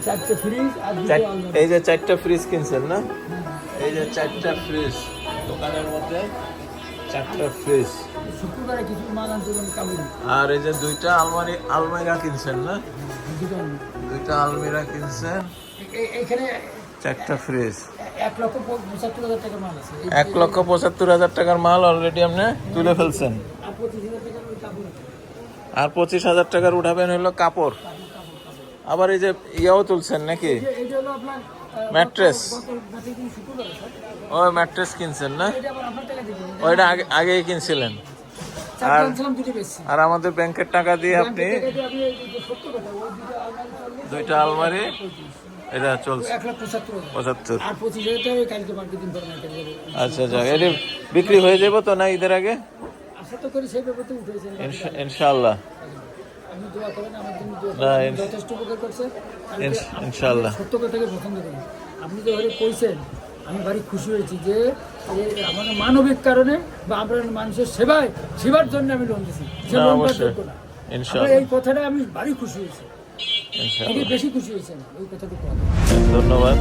চারটে ফ্রিজ আর দুটো আলমারি। এই যে 4টা ফ্রিজ কিনছেন না? এই যে 4টা ফ্রিজ দোকানের মধ্যে, 4টা ফ্রিজ। শুক্রবারে কিছু মাল আনতে কাবুলি। আর এই যে 2টা আলমিরা কিনছেন না? দুটো আলমারি। 2টা আলমিরা কিনছেন, এখানে 4টা ফ্রিজ। 1,75,000 টাকার মাল আছে। 1,75,000 টাকার মাল অলরেডি আপনি তুলে ফেলছেন। আর 25,000 টাকার ওই কাপড় আছে। আর 25,000 টাকার উঠাবেন হলো কাপড়। আবার এই যে ইয়াও তুলছেন নাকি? এইটা হলো আপনার ম্যাট্রেস। গতদিন শুক্রবারে স্যার। ওই ম্যাট্রেস কিনছেন না? এটা আবার আপনার টাকা দিবেন। ওইটা আগেই কিনছিলেন। চারটা আনছিলাম, দুটো বেশি। আর আমাদের ব্যাংকের টাকা দিয়ে আপনি টাকা দিয়ে আপনি এই যে 70 টাকা, ওই দুটো আলমারি করলে 2টা আলমারি, এটা চলছে 1,75,000। 75। আর 25,000 টাকা ওই কালকে মার্কেটিং করে মার্কেট যাবে। আচ্ছা আচ্ছা, এটা বিক্রি হয়ে যাবো তো না ঈদের আগে? আশা তো করি সেই ব্যাপারটা উঠেছেন। ইনশাআল্লাহ। আমি দোয়া করেন আমার জন্য, দোয়া না, করেন। যথেষ্ট উপকার করছে। ইনশাআল্লাহ। সত্য কথাকে পছন্দ করি। আপনি যে ঘরে কইছেন, আমি ভারী খুশি হয়েছি যে আমার মানবিক কারণে বা আমরা মানুষের সেবার জন্য আমি লোন দিছি। সে না, লোনটা অবশ্যই। যোগ্য না। ইনশাআল্লাহ। আমরা এই কথাটা আমি ভারী খুশি হয়েছি। ইনশাআল্লাহ। বেশি খুশি হয়েছেন ওই কথাটুকু। ধন্যবাদ।